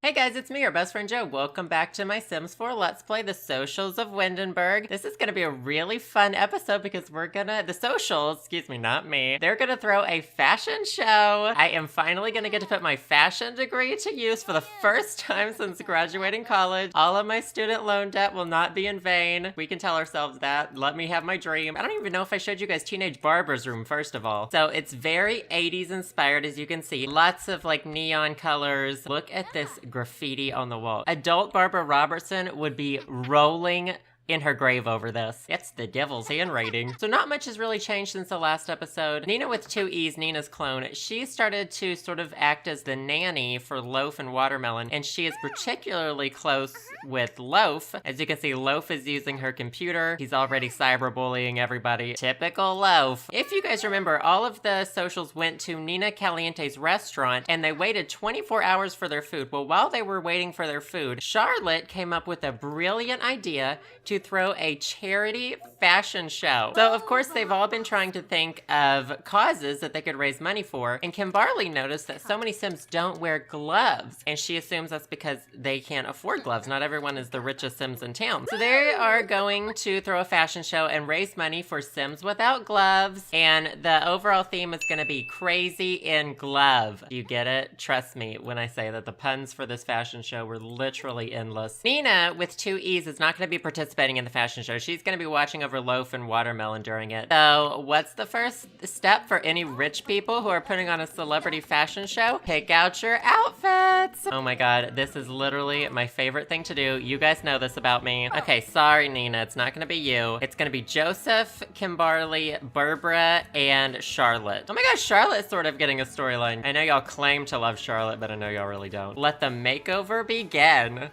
Hey guys, it's me, your best friend Joe. Welcome back to my Sims 4 Let's Play the Socials of Windenburg. This is gonna be a really fun episode because the socials, excuse me, not me, they're gonna throw a fashion show. I am finally gonna get to put my fashion degree to use for the first time since graduating college. All of my student loan debt will not be in vain. We can tell ourselves that. Let me have my dream. I don't even know if I showed you guys Teenage Barber's room, first of all. So it's very 80s inspired, as you can see. Lots of like neon colors. Look at this graffiti on the wall. Adult Barbara Robertson would be rolling in her grave over this. It's the devil's handwriting. So not much has really changed since the last episode. Nina with two E's, Nina's clone, she started to sort of act as the nanny for Loaf and Watermelon, and she is particularly close with Loaf. As you can see, Loaf is using her computer. He's already cyberbullying everybody. Typical Loaf. If you guys remember, all of the socials went to Nina Caliente's restaurant, and they waited 24 hours for their food. Well, while they were waiting for their food, Charlotte came up with a brilliant idea to throw a charity fashion show. So of course they've all been trying to think of causes that they could raise money for, and Kimberly noticed that so many Sims don't wear gloves, and she assumes that's because they can't afford gloves. Not everyone is the richest Sims in town. So they are going to throw a fashion show and raise money for Sims without gloves, and the overall theme is gonna be crazy in glove. You get it? Trust me when I say that the puns for this fashion show were literally endless. Nina with two E's is not gonna be participating in the fashion show. She's going to be watching over Loaf and Watermelon during it. So what's the first step for any rich people who are putting on a celebrity fashion show? Pick out your outfits. Oh my god, this is literally my favorite thing to do. You guys know this about me. Okay, sorry Nina, it's not going to be you. It's going to be Joseph, Kimberly, Barbara, and Charlotte. Oh my gosh, Charlotte's sort of getting a storyline. I know y'all claim to love Charlotte, but I know y'all really don't. Let the makeover begin.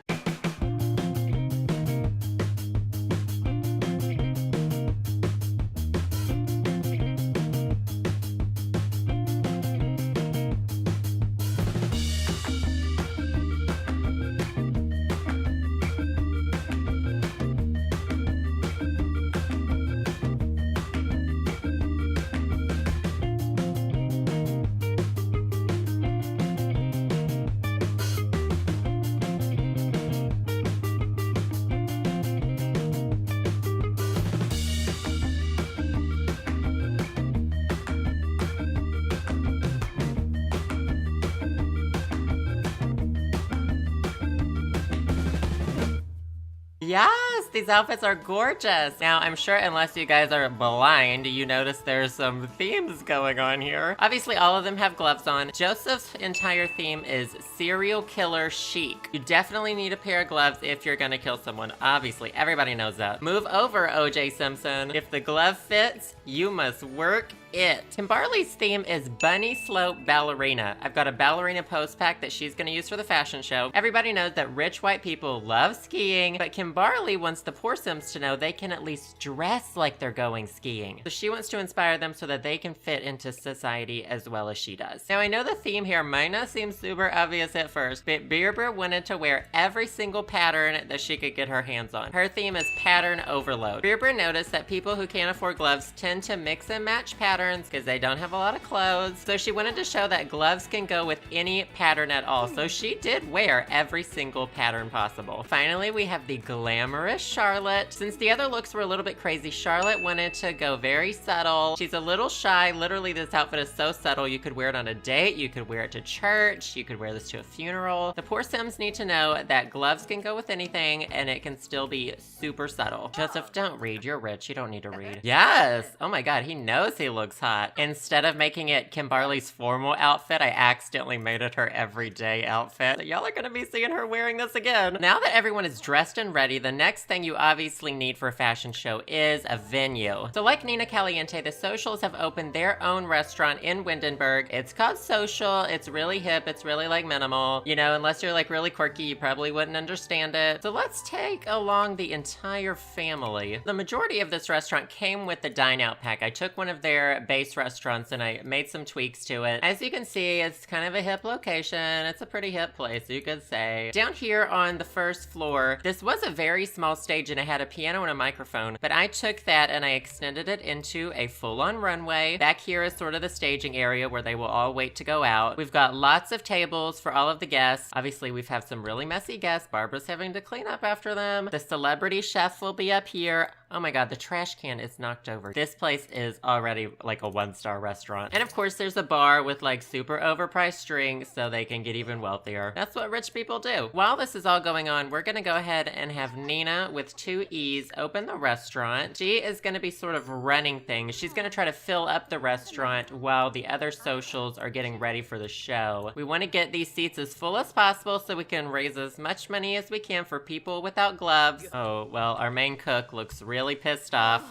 Yes, these outfits are gorgeous. Now, I'm sure unless you guys are blind, you notice there's some themes going on here. Obviously, all of them have gloves on. Joseph's entire theme is serial killer chic. You definitely need a pair of gloves if you're gonna kill someone. Obviously, everybody knows that. Move over, OJ Simpson. If the glove fits, you must work it. Kimberly's theme is Bunny Slope Ballerina. I've got a ballerina pose pack that she's gonna use for the fashion show. Everybody knows that rich white people love skiing, but Kimberly wants the poor Sims to know they can at least dress like they're going skiing. So she wants to inspire them so that they can fit into society as well as she does. Now I know the theme here might not seem super obvious at first, but Barbara wanted to wear every single pattern that she could get her hands on. Her theme is pattern overload. Barbara noticed that people who can't afford gloves tend to mix and match patterns because they don't have a lot of clothes. So she wanted to show that gloves can go with any pattern at all. So she did wear every single pattern possible. Finally, we have the glamorous Charlotte. Since the other looks were a little bit crazy, Charlotte wanted to go very subtle. She's a little shy. Literally, this outfit is so subtle. You could wear it on a date. You could wear it to church. You could wear this to a funeral. The poor Sims need to know that gloves can go with anything and it can still be super subtle. Joseph, don't read. You're rich. You don't need to read. Yes. Oh my god, he knows he looks hot. Instead of making it Kimberly's formal outfit, I accidentally made it her everyday outfit. So y'all are gonna be seeing her wearing this again. Now that everyone is dressed and ready, the next thing you obviously need for a fashion show is a venue. So like Nina Caliente, the Socials have opened their own restaurant in Windenburg. It's called Social. It's really hip. It's really like minimal. You know, unless you're like really quirky, you probably wouldn't understand it. So let's take along the entire family. The majority of this restaurant came with the dine out pack. I took one of their their base restaurants and I made some tweaks to it. As you can see, it's kind of a hip location. It's a pretty hip place, you could say. Down here on the first floor, this was a very small stage and it had a piano and a microphone, but I took that and I extended it into a full-on runway. Back here is sort of the staging area where they will all wait to go out. We've got lots of tables for all of the guests. Obviously, we've had some really messy guests. Barbara's having to clean up after them. The celebrity chef will be up here. Oh my god, the trash can is knocked over. This place is already like a 1-star restaurant. And of course, there's a bar with like super overpriced drinks so they can get even wealthier. That's what rich people do. While this is all going on, we're gonna go ahead and have Nina with 2 E's open the restaurant. She is gonna be sort of running things. She's gonna try to fill up the restaurant while the other socials are getting ready for the show. We wanna get these seats as full as possible so we can raise as much money as we can for people without gloves. Oh, well, our main cook looks really pissed off.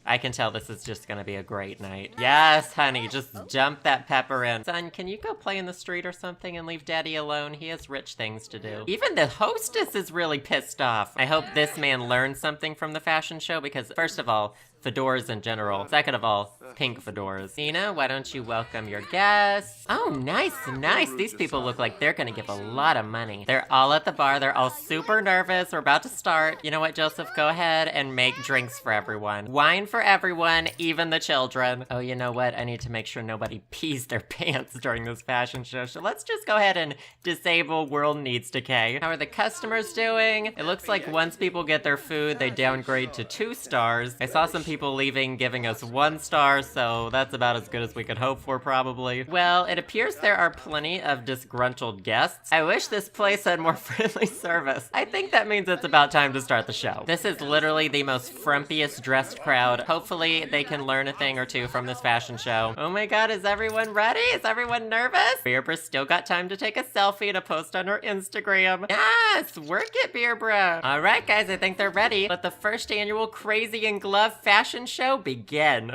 I can tell this is just gonna be a great night. Yes, honey, just dump that pepper in. Son, can you go play in the street or something and leave daddy alone? He has rich things to do. Even the hostess is really pissed off. I hope this man learned something from the fashion show because, first of all, fedoras in general. Second of all, pink fedoras. Nina, why don't you welcome your guests? Oh, nice, nice. These people look like they're gonna give a lot of money. They're all at the bar. They're all super nervous. We're about to start. You know what, Joseph? Go ahead and make drinks for everyone. Wine for everyone, even the children. Oh, you know what? I need to make sure nobody pees their pants during this fashion show. So let's just go ahead and disable World Needs Decay. How are the customers doing? It looks like once people get their food, they downgrade to 2 stars. I saw some people leaving giving us 1 star, so that's about as good as we could hope for, probably. Well, it appears there are plenty of disgruntled guests. I wish this place had more friendly service. I think that means it's about time to start the show. This is literally the most frumpiest dressed crowd. Hopefully they can learn a thing or two from this fashion show. Oh my god, is everyone ready? Is everyone nervous? Beerbra still got time to take a selfie to post on her Instagram. Yes, work it, Beerbra. All right, guys, I think they're ready. Let the first annual Crazy in Glove fashion show begin.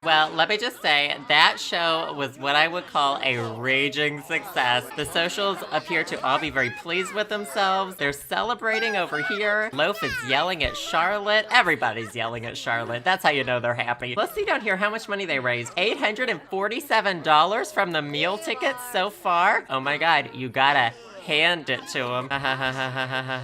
Well, let me just say, that show was what I would call a raging success. The socials appear to all be very pleased with themselves. They're celebrating over here. Loaf is yelling at Charlotte. Everybody's yelling at Charlotte. That's how you know they're happy. Let's see down here how much money they raised. $847 from the meal tickets so far. Oh my god, you gotta hand it to them.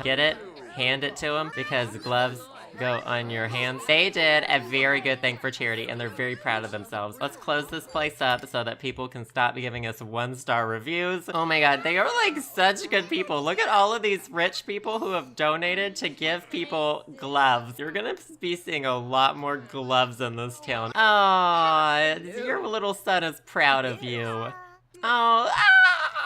Get it? Hand it to them because gloves go on your hands. They did a very good thing for charity and they're very proud of themselves. Let's close this place up so that people can stop giving us 1-star reviews. Oh my god, they are like such good people. Look at all of these rich people who have donated to give people gloves. You're gonna be seeing a lot more gloves in this town. Aww, your little son is proud of you. Oh,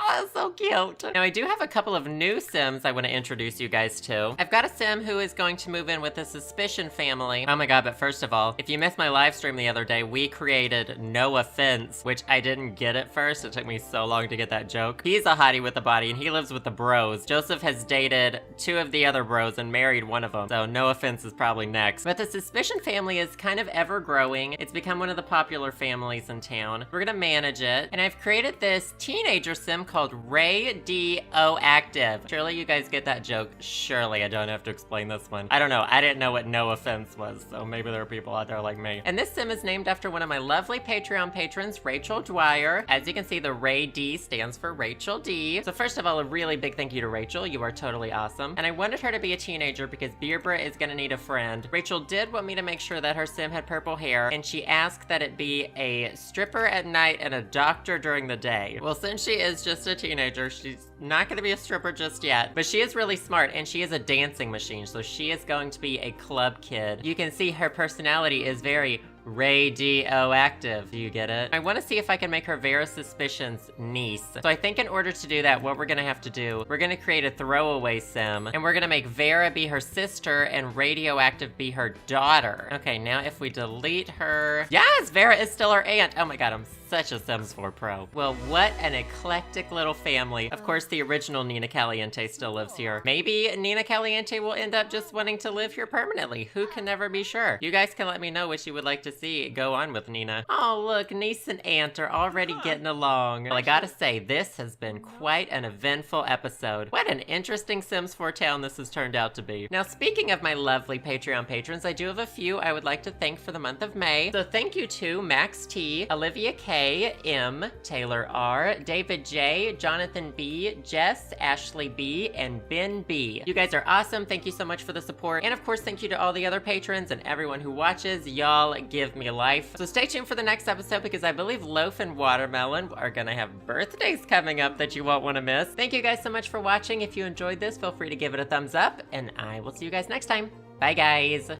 that's so cute. Now, I do have a couple of new Sims I want to introduce you guys to. I've got a Sim who is going to move in with the Suspicion family. Oh my god, but first of all, if you missed my live stream the other day, we created No Offense, which I didn't get at first. It took me so long to get that joke. He's a hottie with a body, and he lives with the bros. Joseph has dated 2 of the other bros and married one of them, so No Offense is probably next. But the Suspicion family is kind of ever-growing. It's become one of the popular families in town. We're gonna manage it, and I've created this teenager Sim called Ray radioactive. Surely you guys get that joke. Surely I don't have to explain this one. I don't know. I didn't know what no offense was, so maybe there are people out there like me. And this sim is named after one of my lovely Patreon patrons, Rachel Dwyer. As you can see, the Ray D stands for Rachel D. So first of all, a really big thank you to Rachel. You are totally awesome. And I wanted her to be a teenager because Beerbra is gonna need a friend. Rachel did want me to make sure that her sim had purple hair, and she asked that it be a stripper at night and a doctor during the day. Well, since she is just a teenager, she's not gonna be a stripper just yet, but she is really smart and she is a dancing machine, so she is going to be a club kid. You can see her personality is very radioactive. Do you get it? I want to see if I can make her Vera Suspicion's niece. So I think in order to do that, what we're gonna have to do, we're gonna create a throwaway sim, and we're gonna make Vera be her sister and radioactive be her daughter. Okay, now if we delete her... Yes, Vera is still her aunt. Oh my god, I'm such a Sims 4 pro. Well, what an eclectic little family. Of course, the original Nina Caliente still lives here. Maybe Nina Caliente will end up just wanting to live here permanently. Who can never be sure? You guys can let me know what you would like to see go on with Nina. Oh, look, niece and aunt are already getting along. Well, I gotta say, this has been quite an eventful episode. What an interesting Sims 4 town this has turned out to be. Now, speaking of my lovely Patreon patrons, I do have a few I would like to thank for the month of May. So thank you to Max T, Olivia K, M, Taylor R, David J, Jonathan B, Jess, Ashley B, and Ben B. You guys are awesome. Thank you so much for the support. And of course, thank you to all the other patrons and everyone who watches. Y'all give me life. So stay tuned for the next episode because I believe Loaf and Watermelon are gonna have birthdays coming up that you won't want to miss. Thank you guys so much for watching. If you enjoyed this, feel free to give it a thumbs up, and I will see you guys next time. Bye, guys.